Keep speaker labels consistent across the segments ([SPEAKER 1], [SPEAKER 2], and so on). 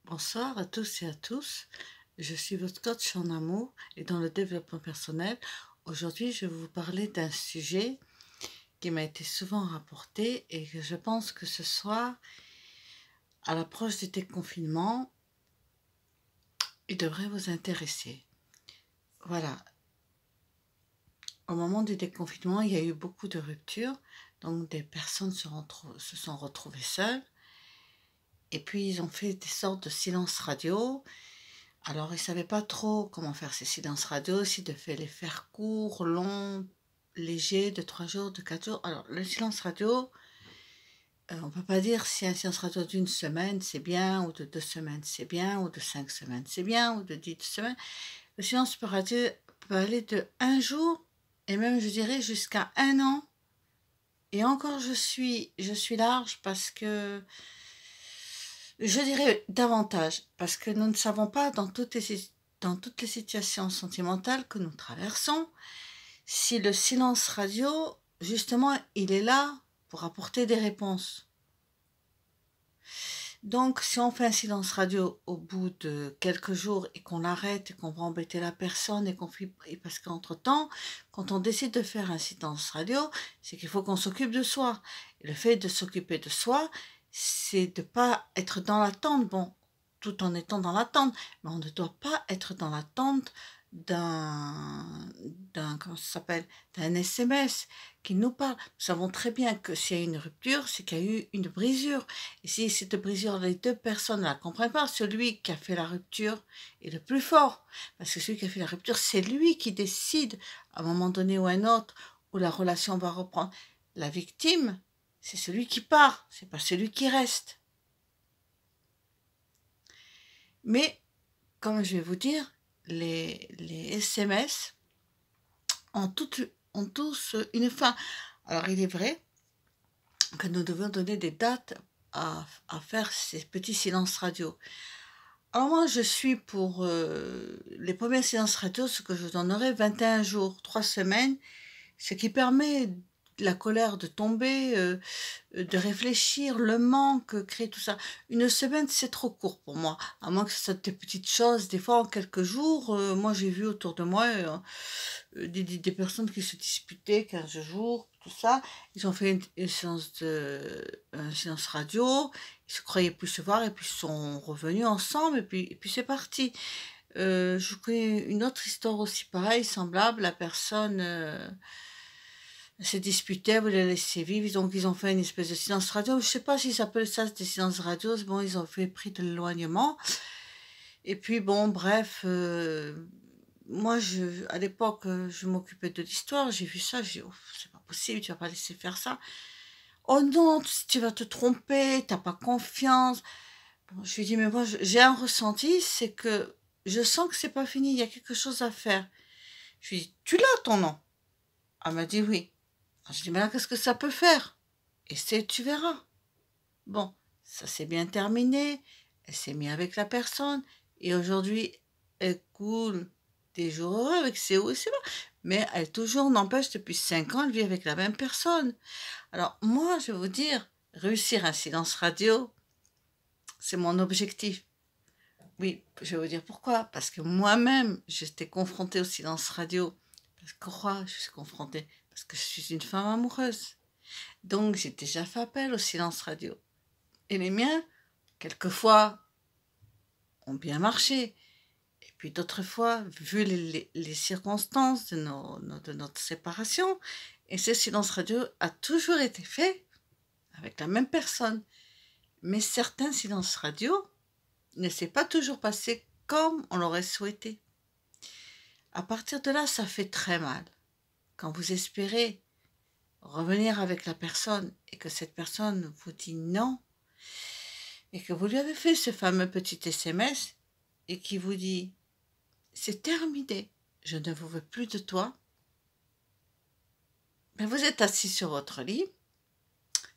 [SPEAKER 1] Bonsoir à tous et à tous. Je suis votre coach en amour et dans le développement personnel. Aujourd'hui, je vais vous parler d'un sujet qui m'a été souvent rapporté et que je pense que ce soir, à l'approche du déconfinement, il devrait vous intéresser. Voilà. Au moment du déconfinement, il y a eu beaucoup de ruptures, donc des personnes se sont retrouvées seules et puis ils ont fait des sortes de silence radio. Alors, ils ne savaient pas trop comment faire ces silences radio, si de les faire courts, longs, légers, de 3 jours, de 4 jours. Alors, le silence radio, on ne peut pas dire si un silence radio d'une semaine, c'est bien, ou de 2 semaines, c'est bien, ou de 5 semaines, c'est bien, ou de 10 semaines. Le silence radio peut aller de 1 jour, et même, je dirais, jusqu'à 1 an. Et encore, je suis large parce que je dirais davantage, parce que nous ne savons pas dans toutes les situations sentimentales que nous traversons, si le silence radio, justement, il est là pour apporter des réponses. Donc, si on fait un silence radio au bout de quelques jours et qu'on l'arrête et qu'on va embêter la personne et parce qu'entre-temps, quand on décide de faire un silence radio, c'est qu'il faut qu'on s'occupe de soi. Et le fait de s'occuper de soi, c'est de ne pas être dans l'attente, bon, tout en étant dans l'attente, mais on ne doit pas être dans l'attente comment ça s'appelle, d'un SMS qui nous parle. Nous savons très bien que s'il y a une rupture, c'est qu'il y a eu une brisure. Et si cette brisure, les deux personnes ne la comprennent pas, celui qui a fait la rupture est le plus fort. Parce que celui qui a fait la rupture, c'est lui qui décide, à un moment donné ou à un autre, où la relation va reprendre. La victime, c'est celui qui part, c'est pas celui qui reste. Mais, comme je vais vous dire, les SMS ont tous une fin. Alors, il est vrai que nous devons donner des dates à faire ces petits silences radio. Alors moi, je suis pour les premiers silences radio, ce que je donnerai 21 jours, 3 semaines, ce qui permet la colère de tomber, de réfléchir, le manque, créer tout ça. Une semaine, c'est trop court pour moi, à moins que ce soit des petites choses. Des fois, en quelques jours, moi j'ai vu autour de moi des personnes qui se disputaient 15 jours, tout ça. Ils ont fait une séance radio, ils se croyaient plus se voir et puis ils sont revenus ensemble et puis c'est parti. Je connais une autre histoire aussi pareille, semblable. La personne se disputait, voulait laisser vivre, donc ils ont fait une espèce de silence radio. Je sais pas s'ils appellent ça des silences radio. Bon, ils ont fait pris de l'éloignement. Et puis bon, bref, moi, à l'époque, je m'occupais de l'histoire, j'ai vu ça, j'ai dit, oh, c'est pas possible, tu vas pas laisser faire ça. Oh non, tu vas te tromper, t'as pas confiance. Bon, je lui ai dit, mais moi, j'ai un ressenti, c'est que je sens que c'est pas fini, il y a quelque chose à faire. Je lui ai dit, tu l'as ton nom? Elle m'a dit oui. Alors, je lui ai dit, mais là, qu'est-ce que ça peut faire? Essaie, tu verras. Bon, ça s'est bien terminé, elle s'est mise avec la personne, et aujourd'hui, elle coule des jours heureux avec ses hauts et ses bas. Mais elle toujours, n'empêche, depuis 5 ans, elle vit avec la même personne. Alors moi, je vais vous dire, réussir un silence radio, c'est mon objectif. Oui, je vais vous dire pourquoi. Parce que moi-même, j'étais confrontée au silence radio. Parce que quoi, je suis confrontée? Parce que je suis une femme amoureuse. Donc, j'ai déjà fait appel au silence radio. Et les miens, quelquefois, ont bien marché. Et puis d'autres fois, vu les circonstances de notre séparation, et ce silence radio a toujours été fait avec la même personne. Mais certains silences radio ne s'est pas toujours passé comme on l'aurait souhaité. À partir de là, ça fait très mal. Quand vous espérez revenir avec la personne et que cette personne vous dit non, et que vous lui avez fait ce fameux petit SMS et qui vous dit c'est terminé, je ne veux plus de toi. Mais vous êtes assis sur votre lit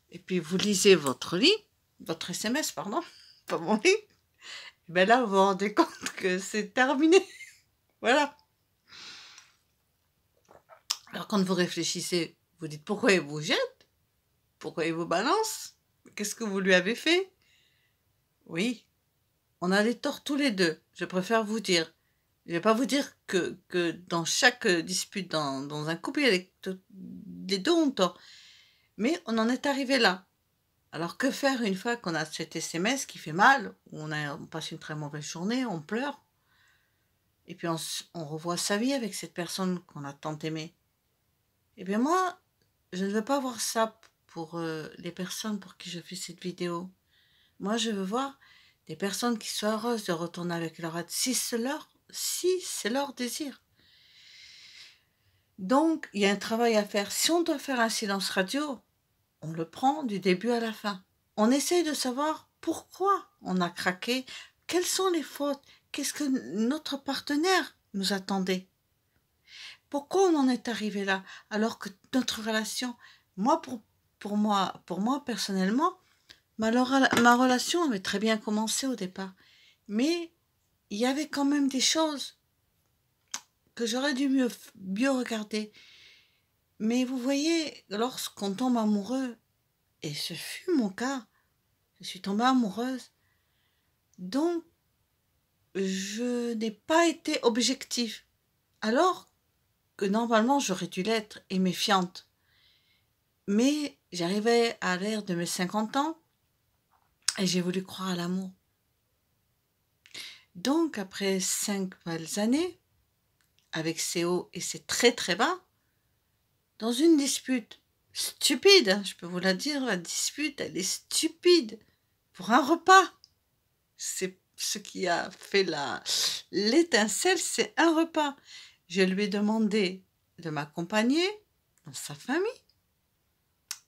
[SPEAKER 1] et puis vous lisez votre SMS, pardon, pas mon lit. Et bien là, vous vous rendez compte que c'est terminé. Voilà. Alors quand vous réfléchissez, vous dites pourquoi il vous jette, pourquoi il vous balance, qu'est-ce que vous lui avez fait? Oui, on a des torts tous les deux, je préfère vous dire. Je ne vais pas vous dire que dans chaque dispute dans un couple, les deux ont tort. Mais on en est arrivé là. Alors que faire une fois qu'on a cet SMS qui fait mal, où on passe une très mauvaise journée, on pleure, et puis on revoit sa vie avec cette personne qu'on a tant aimée. Eh bien moi, je ne veux pas voir ça pour les personnes pour qui je fais cette vidéo. Moi, je veux voir des personnes qui soient heureuses de retourner avec leur aide, si c'est leur désir. Donc, il y a un travail à faire. Si on doit faire un silence radio, on le prend du début à la fin. On essaye de savoir pourquoi on a craqué, quelles sont les fautes, qu'est-ce que notre partenaire nous attendait. Pourquoi on en est arrivé là, alors que notre relation, moi, pour moi personnellement, ma relation avait très bien commencé au départ. Mais il y avait quand même des choses que j'aurais dû mieux regarder. Mais vous voyez, lorsqu'on tombe amoureux, et ce fut mon cas, je suis tombée amoureuse, donc je n'ai pas été objective, alors que normalement j'aurais dû l'être et méfiante. Mais j'arrivais à l'ère de mes 50 ans et j'ai voulu croire à l'amour. Donc après 5 belles années, avec ses hauts et ses très très bas, dans une dispute stupide, hein, je peux vous la dire, la dispute, elle est stupide, pour un repas. C'est ce qui a fait l'étincelle, c'est un repas. Je lui ai demandé de m'accompagner dans sa famille.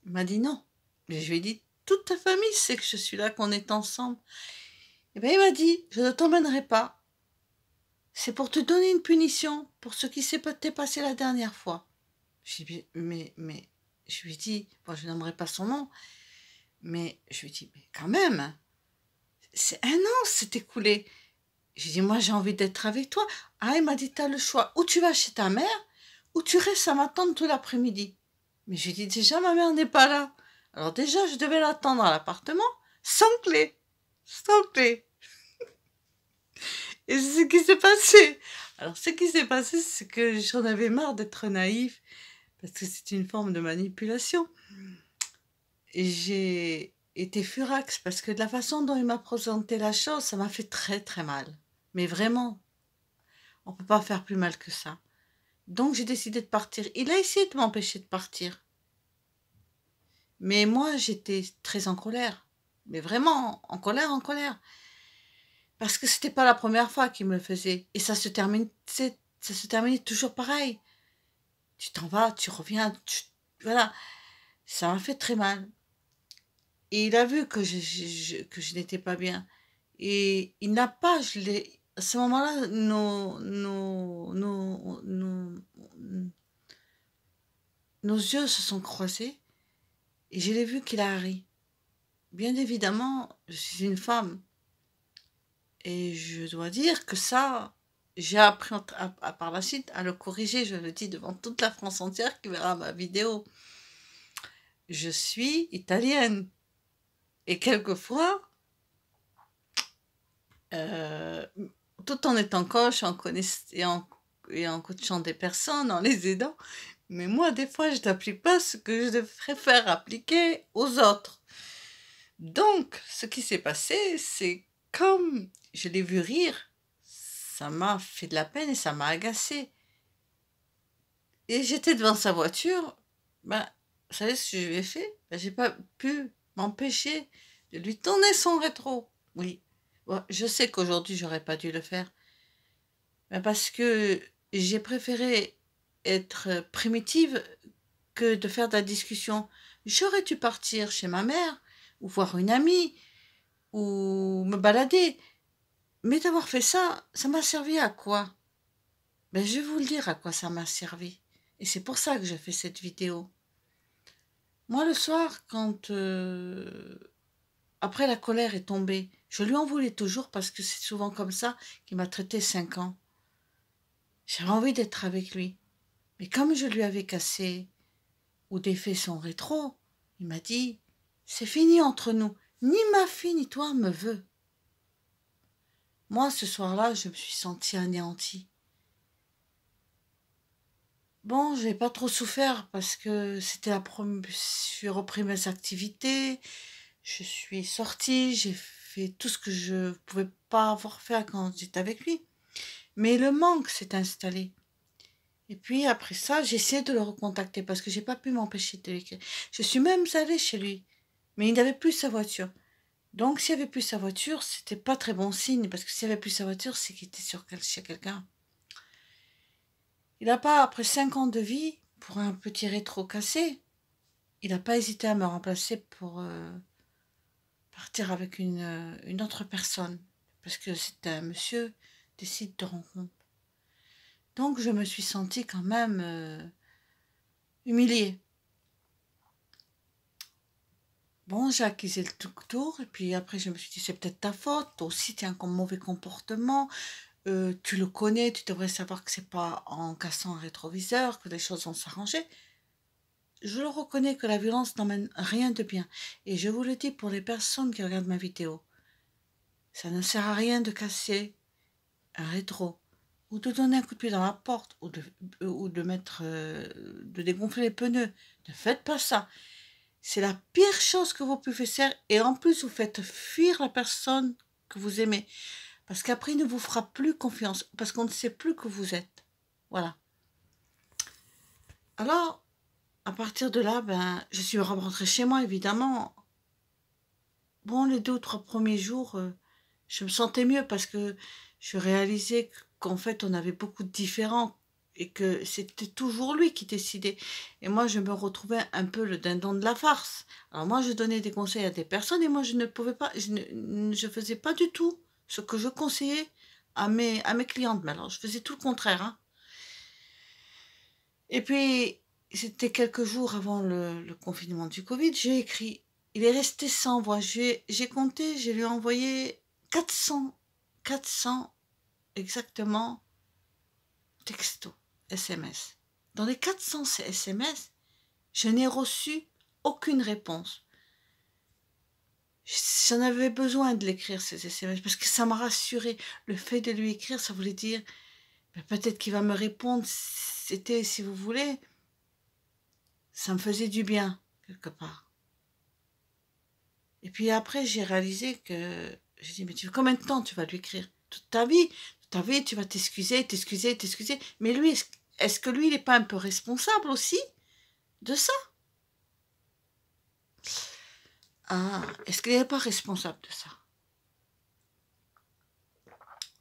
[SPEAKER 1] Il m'a dit non. Mais je lui ai dit, toute ta famille sait que je suis là, qu'on est ensemble. Et bien il m'a dit, je ne t'emmènerai pas. C'est pour te donner une punition pour ce qui s'est passé la dernière fois. Je lui ai dit, mais je lui ai dit, bon, je n'aimerais pas son nom, mais je lui ai dit, mais quand même, c'est 1 an s'est écoulé. J'ai dit, moi j'ai envie d'être avec toi. Ah, il m'a dit, tu as le choix, ou tu vas chez ta mère, ou tu restes à m'attendre tout l'après-midi. Mais j'ai dit, déjà ma mère n'est pas là. Alors déjà, je devais l'attendre à l'appartement, sans clé. Sans clé. Et c'est ce qui s'est passé. Alors ce qui s'est passé, c'est que j'en avais marre d'être naïf, parce que c'est une forme de manipulation. Et j'ai été furax, parce que de la façon dont il m'a présenté la chose, ça m'a fait très très mal. Mais vraiment, on ne peut pas faire plus mal que ça. Donc j'ai décidé de partir. Il a essayé de m'empêcher de partir. Mais moi, j'étais très en colère. Mais vraiment, en colère, en colère. Parce que c'était pas la première fois qu'il me le faisait. Et ça se terminait toujours pareil. Tu t'en vas, tu reviens, voilà. Ça m'a fait très mal. Et il a vu que je n'étais pas bien. Et il n'a pas, à ce moment-là, nos yeux se sont croisés et je l'ai vu qu'il a ri. Bien évidemment, je suis une femme et je dois dire que ça, j'ai appris par la suite à le corriger. Je le dis devant toute la France entière qui verra ma vidéo. Je suis italienne et quelquefois, euh, tout en étant coach et en coachant des personnes, en les aidant, mais moi, des fois, je n'applique pas ce que je devrais faire appliquer aux autres. Donc, ce qui s'est passé, c'est comme je l'ai vu rire, ça m'a fait de la peine et ça m'a agacé. Et j'étais devant sa voiture, ben, vous savez ce que je lui ai fait? Ben, j'ai pas pu m'empêcher de lui tourner son rétro. Oui, bon, je sais qu'aujourd'hui, j'aurais pas dû le faire. Ben, parce que j'ai préféré être primitive que de faire de la discussion. J'aurais dû partir chez ma mère, ou voir une amie, ou me balader. Mais d'avoir fait ça, ça m'a servi à quoi? Ben, je vais vous le dire à quoi ça m'a servi. Et c'est pour ça que je fais cette vidéo. Moi, le soir, quand après la colère est tombée, je lui en voulais toujours parce que c'est souvent comme ça qu'il m'a traité 5 ans. J'avais envie d'être avec lui. Mais comme je lui avais cassé ou défait son rétro, il m'a dit, c'est fini entre nous. Ni ma fille ni toi me veut. Moi, ce soir-là, je me suis sentie anéantie. Bon, j'ai pas trop souffert parce que c'était la première... J'ai repris mes activités, je suis sortie, j'ai fait tout ce que je pouvais pas avoir fait quand j'étais avec lui. Mais le manque s'est installé. Et puis après ça, j'ai essayé de le recontacter parce que j'ai pas pu m'empêcher de l'écrire. Je suis même allée chez lui, mais il n'avait plus sa voiture. Donc s'il n'y avait plus sa voiture, c'était pas très bon signe parce que s'il n'y avait plus sa voiture, c'est qu'il était chez quelqu'un. Il n'a pas, après 5 ans de vie, pour un petit rétro cassé, il n'a pas hésité à me remplacer pour partir avec une autre personne parce que c'était un monsieur des sites de rencontre. Donc je me suis sentie quand même humiliée. Bon, j'ai accusé le tout tour, et puis après je me suis dit, c'est peut-être ta faute, toi aussi tu as un mauvais comportement, tu le connais, tu devrais savoir que c'est pas en cassant un rétroviseur que les choses vont s'arranger. Je le reconnais que la violence n'emmène rien de bien, et je vous le dis pour les personnes qui regardent ma vidéo, ça ne sert à rien de casser un rétro, ou de donner un coup de pied dans la porte, ou de de dégonfler les pneus. Ne faites pas ça. C'est la pire chose que vous pouvez faire et en plus vous faites fuir la personne que vous aimez parce qu'après il ne vous fera plus confiance parce qu'on ne sait plus que vous êtes. Voilà. Alors, à partir de là, je suis rentrée chez moi évidemment. Bon, les 2 ou 3 premiers jours, je me sentais mieux parce que je réalisais qu'en fait on avait beaucoup de différents et que c'était toujours lui qui décidait. Et moi, je me retrouvais un peu le dindon de la farce. Alors moi, je donnais des conseils à des personnes et moi, je ne pouvais pas, je faisais pas du tout ce que je conseillais à mes clientes. Mais alors, je faisais tout le contraire, hein. Et puis, c'était quelques jours avant le confinement du Covid, j'ai écrit. Il est resté sans voix. J'ai compté, j'ai lui envoyé 400 exactement textos, SMS. Dans les 400 SMS, je n'ai reçu aucune réponse. J'en avais besoin de l'écrire, ces SMS, parce que ça m'a rassurée. Le fait de lui écrire, ça voulait dire, peut-être qu'il va me répondre. C'était, si vous voulez, ça me faisait du bien, quelque part. Et puis après, j'ai réalisé que, j'ai dit, mais combien de temps tu vas lui écrire? Toute ta vie? Toute ta vie, tu vas t'excuser, t'excuser, t'excuser. Mais lui, est-ce que lui, il n'est pas un peu responsable aussi de ça? Ah, est-ce qu'il n'est pas responsable de ça?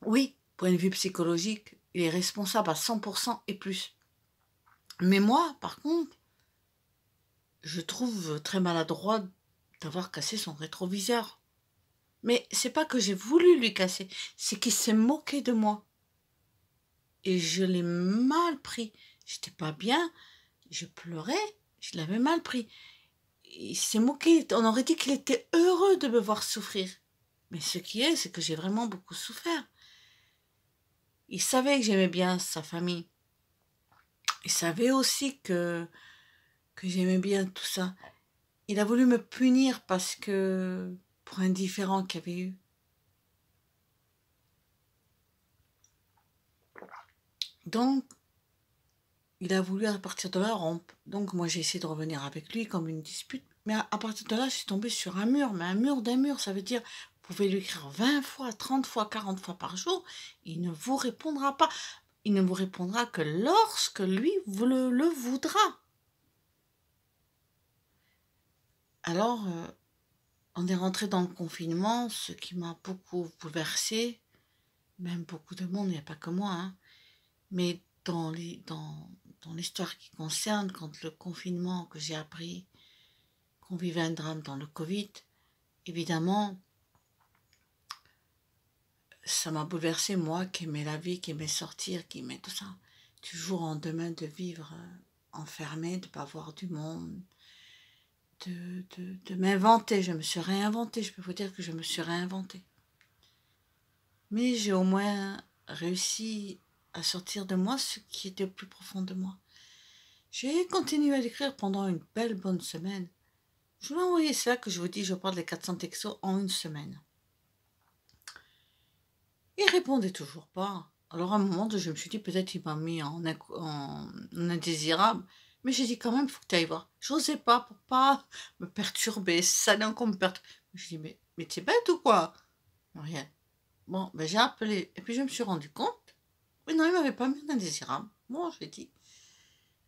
[SPEAKER 1] Oui, point de vue psychologique, il est responsable à 100% et plus. Mais moi, par contre, je trouve très maladroit d'avoir cassé son rétroviseur. Mais c'est pas que j'ai voulu lui casser, c'est qu'il s'est moqué de moi. Et je l'ai mal pris. J'étais pas bien, je pleurais, je l'avais mal pris. Il s'est moqué, on aurait dit qu'il était heureux de me voir souffrir. Mais ce qui est, c'est que j'ai vraiment beaucoup souffert. Il savait que j'aimais bien sa famille. Il savait aussi que j'aimais bien tout ça. Il a voulu me punir parce que pour un différend qu'il y avait eu. Donc, il a voulu à partir de là rompre. Donc, moi, j'ai essayé de revenir avec lui comme une dispute. Mais à partir de là, je suis tombée sur un mur. Mais un mur d'un mur, ça veut dire, vous pouvez lui écrire 20 fois, 30 fois, 40 fois par jour. Il ne vous répondra pas. Il ne vous répondra que lorsque lui vous le voudra. Alors, on est rentré dans le confinement, ce qui m'a beaucoup bouleversée. Même beaucoup de monde, il n'y a pas que moi, hein. Mais dans l'histoire qui concerne, quand le confinement que j'ai appris qu'on vivait un drame dans le Covid, évidemment, ça m'a bouleversée, moi qui aimais la vie, qui aimais sortir, qui aimais tout ça. Du jour au lendemain de vivre enfermée, de ne pas voir du monde, de m'inventer. Je me suis réinventée, je peux vous dire que je me suis réinventée. Mais j'ai au moins réussi à sortir de moi ce qui était au plus profond de moi. J'ai continué à l'écrire pendant une belle bonne semaine. Je vous l'ai envoyé, c'est là que je vous dis, je parle des 400 textos en une semaine. Il répondait toujours pas. Alors à un moment, je me suis dit, peut-être il m'a mis en indésirable. Mais j'ai dit quand même, il faut que tu ailles voir. J'osais pas pour pas me perturber. Ça n'a encore me perturber. Je dis, mais t'es bête ou quoi? Rien. Bon, ben j'ai appelé. Et puis je me suis rendu compte. Oui, non, il m'avait pas mis en indésirable. Bon, j'ai dit.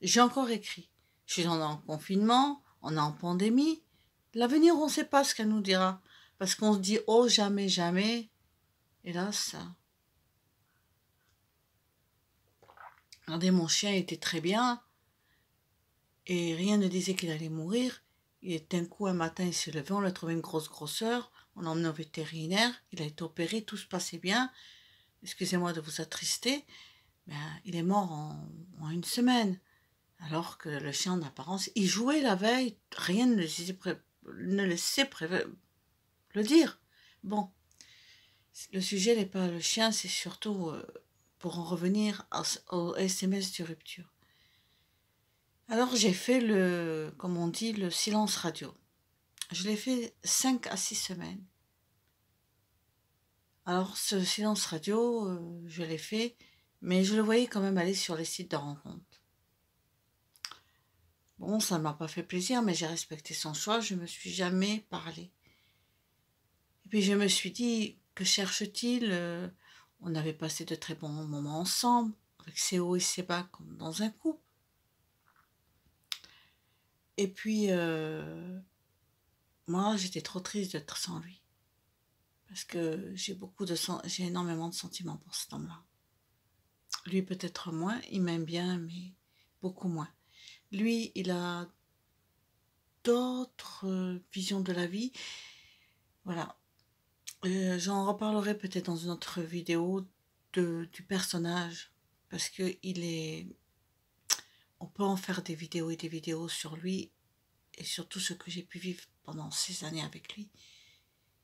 [SPEAKER 1] J'ai encore écrit. Je suis en confinement, on est en pandémie. L'avenir, on ne sait pas ce qu'elle nous dira. Parce qu'on se dit, oh, jamais, jamais. Et là, ça. Regardez, mon chien était très bien. Et rien ne disait qu'il allait mourir. Et d'un coup, un matin, il s'est levé, on l'a trouvé une grosse grosseur. On l'a emmené au vétérinaire. Il a été opéré, tout se passait bien. Excusez-moi de vous attrister. Ben, il est mort en une semaine. Alors que le chien, en apparence, il jouait la veille. Rien ne laissait le dire. Bon, le sujet n'est pas le chien, c'est surtout pour en revenir au SMS de rupture. Alors j'ai fait comme on dit, le silence radio. Je l'ai fait 5 à 6 semaines. Alors ce silence radio, je l'ai fait, mais je le voyais quand même aller sur les sites de rencontres. Bon, ça ne m'a pas fait plaisir, mais j'ai respecté son choix, je ne me suis jamais parlé. Et puis je me suis dit, que cherche-t-il? On avait passé de très bons moments ensemble, avec ses hauts et ses bas, comme dans un couple. Et puis, moi, j'étais trop triste d'être sans lui. Parce que j'ai énormément de sentiments pour cet homme-là. Lui, peut-être moins, il m'aime bien, mais beaucoup moins. Lui, il a d'autres visions de la vie. Voilà. J'en reparlerai peut-être dans une autre vidéo du personnage. Parce que on peut en faire des vidéos et des vidéos sur lui. Et surtout ce que j'ai pu vivre pendant ces années avec lui.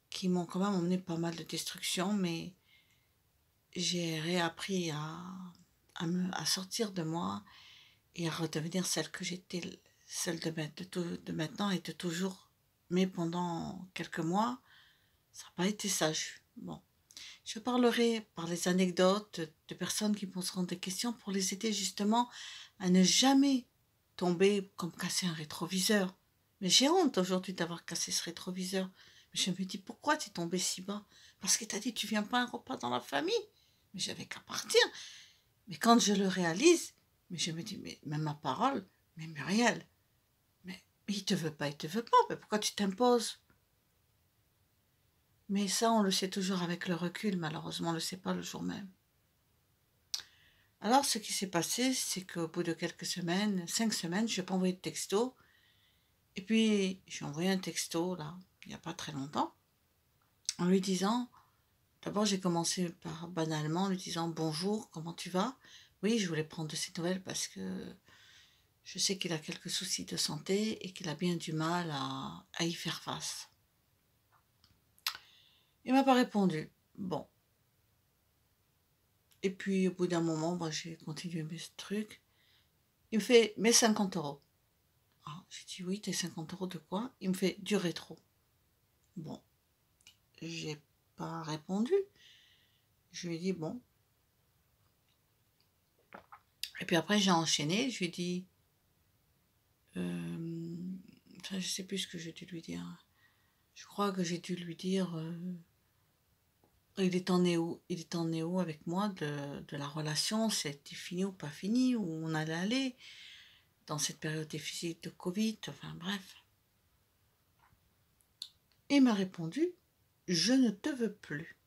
[SPEAKER 1] Qui m'ont quand même emmené pas mal de destruction. Mais j'ai réappris à sortir de moi et à redevenir celle que j'étais, celle de maintenant et de toujours. Mais pendant quelques mois, ça n'a pas été sage. Bon, je parlerai par les anecdotes de personnes qui poseront des questions pour les aider justement à ne jamais tomber comme casser un rétroviseur. Mais j'ai honte aujourd'hui d'avoir cassé ce rétroviseur. Mais je me dis, pourquoi tu es tombé si bas? Parce que tu as dit, tu viens pas à un repas dans la famille. Mais j'avais qu'à partir. Mais quand je le réalise, mais je me dis, mais même ma parole, mais Muriel, mais il te veut pas, mais pourquoi tu t'imposes? Mais ça, on le sait toujours avec le recul, malheureusement, on ne le sait pas le jour même. Alors, ce qui s'est passé, c'est qu'au bout de quelques semaines, 5 semaines, je n'ai pas envoyé de texto. Et puis, j'ai envoyé un texto, là, il n'y a pas très longtemps, en lui disant, d'abord, j'ai commencé par banalement, en lui disant, bonjour, comment tu vas? Oui, je voulais prendre de ses nouvelles parce que je sais qu'il a quelques soucis de santé et qu'il a bien du mal à y faire face. Il m'a pas répondu. Bon. Et puis, au bout d'un moment, j'ai continué mes trucs. Il me fait, mes 50 euros. Ah, j'ai dit, oui, tes 50 euros de quoi? Il me fait, du rétro. Bon. J'ai pas répondu. Je lui ai dit, bon. Et puis après, j'ai enchaîné. Je lui ai dit, je sais plus ce que j'ai dû lui dire. Je crois que j'ai dû lui dire, il est en est où avec moi de la relation, c'était fini ou pas fini, où on allait aller dans cette période difficile de Covid, enfin bref. Il m'a répondu, je ne te veux plus.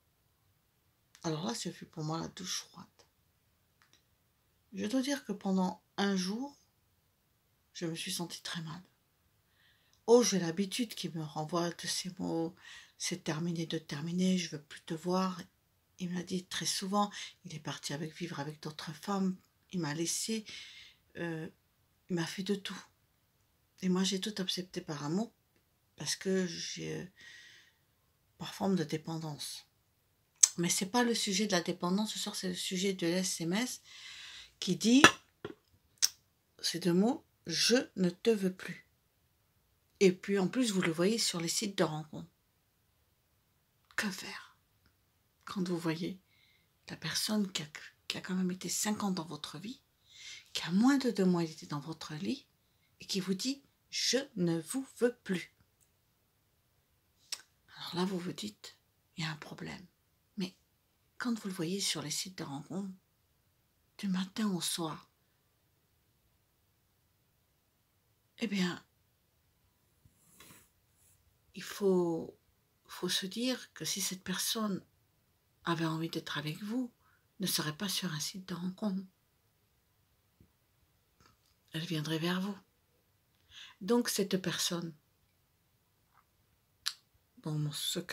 [SPEAKER 1] Alors là, ce fut pour moi la douche froide. Je dois dire que pendant un jour, je me suis sentie très mal. Oh, j'ai l'habitude qu'il me renvoie de ces mots, c'est terminé de terminer, je veux plus te voir. Il m'a dit très souvent, il est parti vivre avec d'autres femmes, il m'a laissé, il m'a fait de tout. Et moi, j'ai tout accepté par amour, parce que j'ai par forme de dépendance. Mais c'est pas le sujet de la dépendance, ce soir, c'est le sujet de l'SMS qui dit, ces deux mots, je ne te veux plus. Et puis, en plus, vous le voyez sur les sites de rencontres. Que faire quand vous voyez la personne qui a quand même été 5 ans dans votre vie, qui a moins de 2 mois été dans votre lit, et qui vous dit « je ne vous veux plus ». Alors là, vous vous dites « il y a un problème ». Mais quand vous le voyez sur les sites de rencontres, du matin au soir, eh bien, il faut se dire que si cette personne avait envie d'être avec vous, ne serait pas sur un site de rencontre. Elle viendrait vers vous. Donc cette personne, dans ce cas,